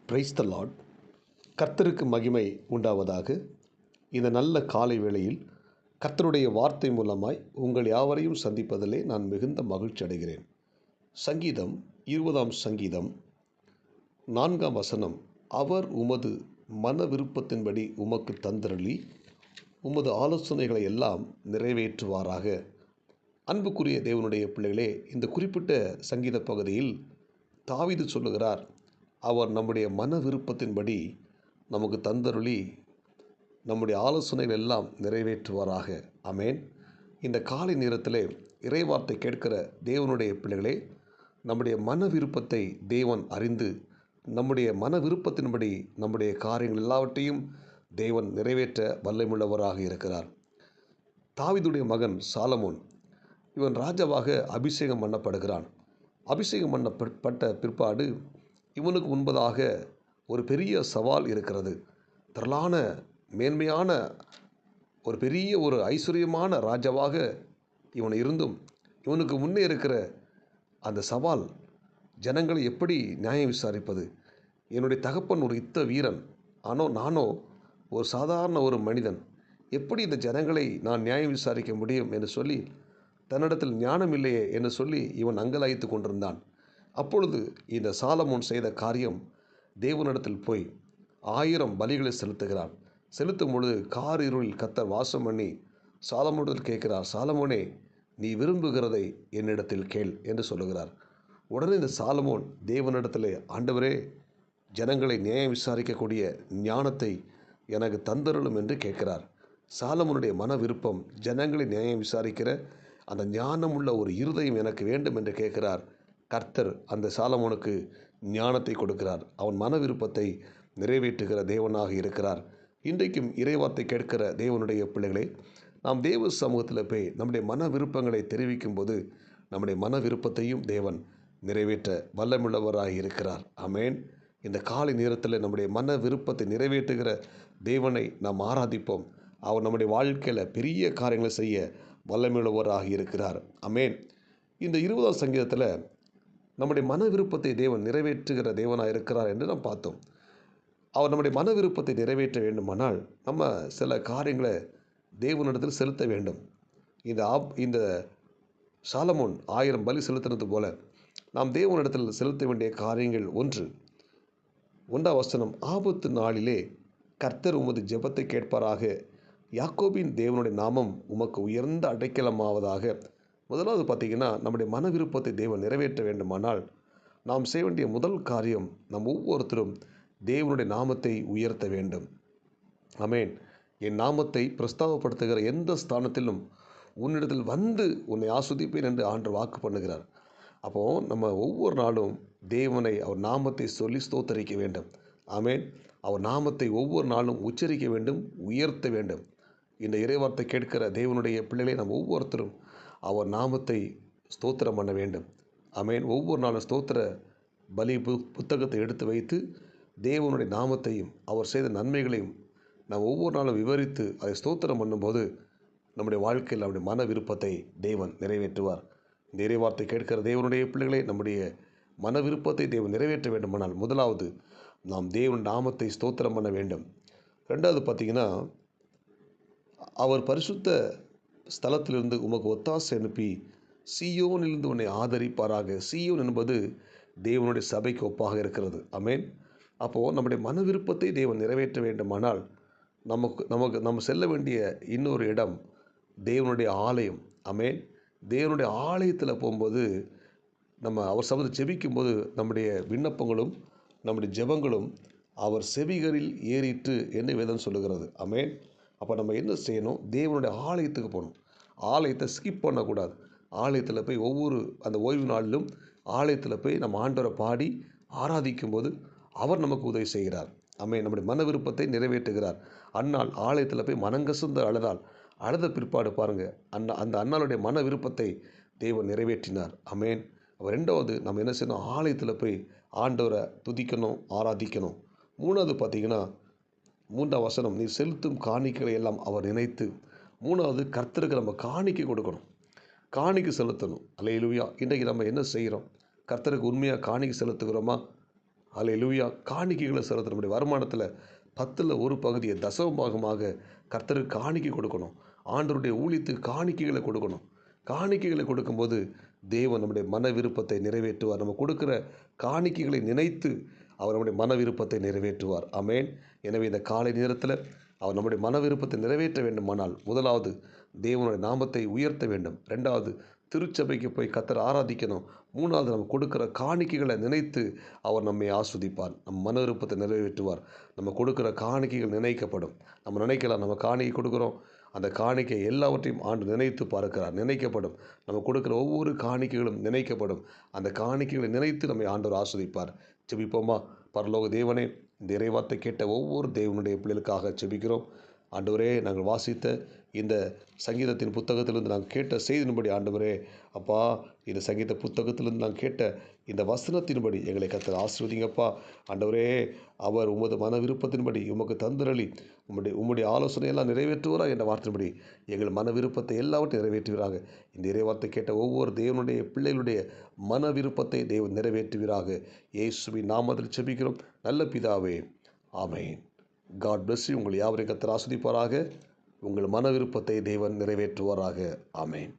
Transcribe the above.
Praise the Lord. கர்த்தருக்கு மகிமை உண்டாவதாக. இந்த நல்ல காலை வேளையில் கர்த்தருடைய வார்த்தை மூலமாய் உங்கள் யாவரையும் சந்திப்பதிலே நான் மிகுந்த மகிழ்ச்சி அடைகிறேன். சங்கீதம் 20ஆம் சங்கீதம் 4ஆம் வசனம். அவர் உமது மன விருப்பத்தின்படி உமக்கு தந்தருளி உமது ஆலோசனைகளை எல்லாம் நிறைவேற்றுவாராக. அன்புக்குரிய தேவனுடைய பிள்ளைகளே, இந்த குறிப்பிட்ட சங்கீத பகுதியில் தாவீது சொல்லுகிறார், அவர் நம்முடைய மன விருப்பத்தின்படி நமக்கு தந்தருளி நம்முடைய ஆலோசனைகள் எல்லாம் நிறைவேற்றுவாராக. ஆமேன். இந்த காலை நேரத்திலே இறைவார்த்தை கேட்கிற தேவனுடைய பிள்ளைகளே, நம்முடைய மன விருப்பத்தை தேவன் அறிந்து நம்முடைய மன விருப்பத்தின்படி நம்முடைய காரியங்கள் எல்லாவற்றையும் தேவன் நிறைவேற்ற வல்லமையுள்ளவராக இருக்கிறார். தாவீதுடைய மகன் சாலமோன், இவன் ராஜாவாக அபிஷேகம் பண்ணப்படுகிறான். அபிஷேகம் பண்ணப்பட்ட பிற்பாடு இவனுக்கு முன்பதாக ஒரு பெரிய சவால் இருக்கிறது. திரளான மேன்மையான ஒரு பெரிய ஒரு ஐஸ்வர்யமான ராஜாவாக இவன் இருந்தும் இவனுக்கு முன்னே இருக்கிற அந்த சவால், ஜனங்களை எப்படி நியாயம் விசாரிப்பது? என்னுடைய தகப்பன் ஒரு யுத்த வீரன், நானோ ஒரு சாதாரண ஒரு மனிதன், எப்படி இந்த ஜனங்களை நான் நியாயம் விசாரிக்க முடியும் என்று சொல்லி, தன்னிடத்தில் ஞானம் இல்லையே என்று சொல்லி இவன் அங்கலாய்த்து கொண்டிருந்தான். அப்பொழுது இந்த சாலமோன் செய்த காரியம், தேவனிடத்தில் போய் 1000 பலிகளை செலுத்துகிறான். செலுத்தும் பொழுது காரிருளில் கர்த்தர் வாசம் பண்ணி சாலமோனிடத்தில் கேட்கிறார், சாலமோனே, நீ விரும்புகிறதை என்னிடத்தில் கேள் என்று சொல்லுகிறார். உடனே இந்த சாலமோன் தேவனிடத்திலே, ஆண்டவரே, ஜனங்களை நியாயம் விசாரிக்கக்கூடிய ஞானத்தை எனக்கு தந்தருளும் என்று கேட்கிறார். சாலமோனுடைய மன விருப்பம் ஜனங்களை நியாயம் விசாரிக்கிற அந்த ஞானமுள்ள ஒரு இருதயம் எனக்கு வேண்டும் என்று கேட்கிறார். கர்த்தர் அந்த சாலமோனுக்கு ஞானத்தை கொடுக்கிறார். அவன் மன விருப்பத்தை நிறைவேற்றுகிற தேவனாக இருக்கிறார். இன்றைக்கும் இறைவார்த்தை கேட்கிற தேவனுடைய பிள்ளைகளே, நாம் தேவ சமூகத்தில் போய் நம்முடைய மன விருப்பங்களை தெரிவிக்கும் போது நம்முடைய மன விருப்பத்தையும் தேவன் நிறைவேற்ற வல்லமுள்ளவராக இருக்கிறார். ஆமேன். இந்த காலை நேரத்தில் நம்முடைய மன விருப்பத்தை நிறைவேற்றுகிற தேவனை நாம் ஆராதிப்போம். அவர் நம்முடைய வாழ்க்கையில் பெரிய காரியங்களை செய்ய வல்லமுள்ளவராக இருக்கிறார். ஆமேன். இந்த 20ஆம் சங்கீதத்தில் நம்முடைய மன விருப்பத்தை தேவன் நிறைவேற்றுகிற தேவனாக இருக்கிறார் என்று நாம் பார்த்தோம். அவர் நம்முடைய மன விருப்பத்தை நிறைவேற்ற வேண்டுமானால் நம்ம சில காரியங்களை தேவனிடத்தில் செலுத்த வேண்டும். இந்த சாலமோன் 1000 பலி செலுத்தினது போல நாம் தேவனிடத்தில் செலுத்த வேண்டிய காரியங்கள் 1ஆம் வசனம். ஆபத்து நாளிலே கர்த்தர் உமது ஜெபத்தை கேட்பாராக, யாக்கோபின் தேவனுடைய நாமம் உமக்கு உயர்ந்த அடைக்கலமாவதாக. முதலாவது பார்த்திங்கன்னா, நம்முடைய மன விருப்பத்தை தேவன் நிறைவேற்ற வேண்டுமானால் நாம் செய்ய வேண்டிய முதல் காரியம், நம் ஒவ்வொருத்தரும் தேவனுடைய நாமத்தை உயர்த்த வேண்டும். ஆமேன். என் நாமத்தை பிரஸ்தாபப்படுத்துகிற எந்த ஸ்தானத்திலும் உன்னிடத்தில் வந்து உன்னை ஆஸ்வதிப்பேன் என்று ஆண்டவர் வாக்கு பண்ணுகிறார். அப்போது நம்ம ஒவ்வொரு நாளும் தேவனை, அவர் நாமத்தை சொல்லி ஸ்தோத்தரிக்க வேண்டும். ஆமேன். அவர் நாமத்தை ஒவ்வொரு நாளும் உச்சரிக்க வேண்டும், உயர்த்த வேண்டும். இந்த இறைவார்த்தை கேட்கிற தேவனுடைய பிள்ளைகளை நாம் ஒவ்வொருத்தரும் அவர் நாமத்தை ஸ்தோத்திரம் பண்ண வேண்டும். ஆமேன். ஒவ்வொரு நாளும் ஸ்தோத்திர பலி புத்தகத்தை எடுத்து வைத்து தேவனுடைய நாமத்தையும் அவர் செய்த நன்மைகளையும் நாம் ஒவ்வொரு நாளும் விவரித்து அதை ஸ்தோத்திரம் பண்ணும்போது நம்முடைய வாழ்க்கையில் நம்முடைய மன விருப்பத்தை தேவன் நிறைவேற்றுவார். இந்த இறைவார்த்தை கேட்கிற தேவனுடைய பிள்ளைகளை, நம்முடைய மன விருப்பத்தை தேவன் நிறைவேற்ற வேண்டுமானால் முதலாவது நாம் தேவன் நாமத்தை ஸ்தோத்திரம் பண்ண வேண்டும். ரெண்டாவது பார்த்திங்கன்னா, அவர் பரிசுத்த ஸ்தலத்திலிருந்து உமக்கு ஒத்தாசை அனுப்பி சீயோனிலிருந்து உன்னை ஆதரிப்பாராக. சீயோன் என்பது தேவனுடைய சபைக்கு ஒப்பாக இருக்கிறது. ஆமேன். அப்போது நம்முடைய மன விருப்பத்தை தேவன் நிறைவேற்ற வேண்டுமானால் நம்ம செல்ல வேண்டிய இன்னொரு இடம் தேவனுடைய ஆலயம். ஆமேன். தேவனுடைய ஆலயத்தில் போகும்போது நம்ம அவர் சபையில் ஜெபிக்கும்போது நம்முடைய விண்ணப்பங்களும் நம்முடைய ஜெபங்களும் அவர் செவிகளில் ஏறிட்டு என்று வேதம் சொல்லுகிறது. ஆமேன். அப்போ நம்ம என்ன செய்யணும்? தேவனுடைய ஆலயத்துக்கு போகணும். ஆலயத்தை ஸ்கிப் பண்ணக்கூடாது. ஆலயத்தில் போய் ஒவ்வொரு அந்த ஓய்வு நாளிலும் ஆலயத்தில் போய் நம்ம ஆண்டவரை பாடி ஆராதிக்கும் போது அவர் நமக்கு உதவி செய்கிறார். ஆமேன். நம்முடைய மன விருப்பத்தை நிறைவேற்றுகிறார். அன்னாள் ஆலயத்தில் போய் மனங்கசந்து அழுதாள். அழுத பிற்பாடு பாருங்கள், அந்த அன்னாளுடைய மன விருப்பத்தை தேவன் நிறைவேற்றினார். ஆமேன். அவர் ரெண்டாவது நம்ம என்ன செய்யணும்? ஆலயத்தில் போய் ஆண்டவரை துதிக்கணும், ஆராதிக்கணும். மூணாவது பார்த்திங்கன்னா, 3ஆம் வசனம், நீ செலுத்தும் காணிக்கைகளை எல்லாம் அவர் நினைத்து. மூணாவது, கர்த்தருக்கு நம்ம காணிக்கை கொடுக்கணும், காணிக்கை செலுத்தணும். அல்லேலூயா. இன்றைக்கு நம்ம என்ன செய்கிறோம்? கர்த்தருக்கு உண்மையாக காணிக்கை செலுத்துகிறோமா? அல்லேலூயா. காணிக்கைகளை செலுத்த நம்முடைய வருமானத்தில் 10ல் ஒரு பகுதியை தசமபாகமாக கர்த்தருக்கு காணிக்கை கொடுக்கணும். ஆண்டவருடைய ஊழியத்துக்கு காணிக்கைகளை கொடுக்கணும். காணிக்கைகளை கொடுக்கும்போது தேவன் நம்முடைய மன விருப்பத்தை நிறைவேற்றுவார். நம்ம கொடுக்கிற காணிக்கைகளை நினைத்து அவர் நம்முடைய மன விருப்பத்தை நிறைவேற்றுவார். ஆமென். எனவே இந்த காலை நேரத்தில் அவர் நம்முடைய மன விருப்பத்தை நிறைவேற்ற வேண்டுமானால், முதலாவது தேவனுடைய நாமத்தை உயர்த்த வேண்டும். 2வது திருச்சபைக்கு போய் கர்த்தரை ஆராதிக்கணும். 3வது நம்ம கொடுக்கிற காணிக்கைகளை நினைத்து அவர் நம்மை ஆஸ்வதிப்பார். நம் மன விருப்பத்தை நிறைவேற்றுவார். நம்ம கொடுக்கிற காணிக்கைகள் நினைக்கப்படும். நம்ம நினைக்கலாம், நம்ம காணிக்கை கொடுக்குறோம், அந்த காணிக்கை எல்லாவற்றையும் ஆண்டு நினைத்து பார்க்கிறார். நினைக்கப்படும். நம்ம கொடுக்கிற ஒவ்வொரு காணிக்கைகளும் நினைக்கப்படும். அந்த காணிக்கைகளை நினைத்து நம்மை ஆண்டவர் ஆஸ்வதிப்பார். ஜெபிப்போமா? பரலோக தேவனே, இந்த இறைவார்த்தை கேட்ட ஒவ்வொரு தேவனுடைய பிள்ளைகளுக்காக ஜெபிக்கிறோம். ஆண்டவரே, நாங்கள் வாசித்த இந்த சங்கீதத்தின் புத்தகத்திலிருந்து நாங்கள் கேட்ட செய்தியின்படி ஆண்டவரே, அப்பா, இந்த சங்கீத புத்தகத்திலிருந்து நாங்கள் கேட்ட இந்த வசனத்தின்படி எங்களை கர்த்தர் ஆசீர்வதிங்கப்பா. ஆண்டவரே, அவர் உமது மன விருப்பத்தின்படி உமக்கு தந்தரளி உம்முடைய ஆலோசனையெல்லாம் நிறைவேற்றுவாரா என்ற வார்த்தையின்படி எங்கள் மன விருப்பத்தை எல்லாவற்றையும் நிறைவேற்றுவீராக. இந்த இறைவார்த்தை கேட்ட ஒவ்வொரு தேவனுடைய பிள்ளைகளுடைய மன விருப்பத்தை தேவன் நிறைவேற்றுவீராக. இயேசுவின் நாமத்தில் ஜெபிக்கிறோம் நல்ல பிதாவே. ஆமென். God bless you. உங்கள் யாவரையும் கர்த்தர் ஆசீர்வதிப்பாராக. உங்கள் மன விருப்பத்தை தேவன் நிறைவேற்றுவாராக. ஆமென்.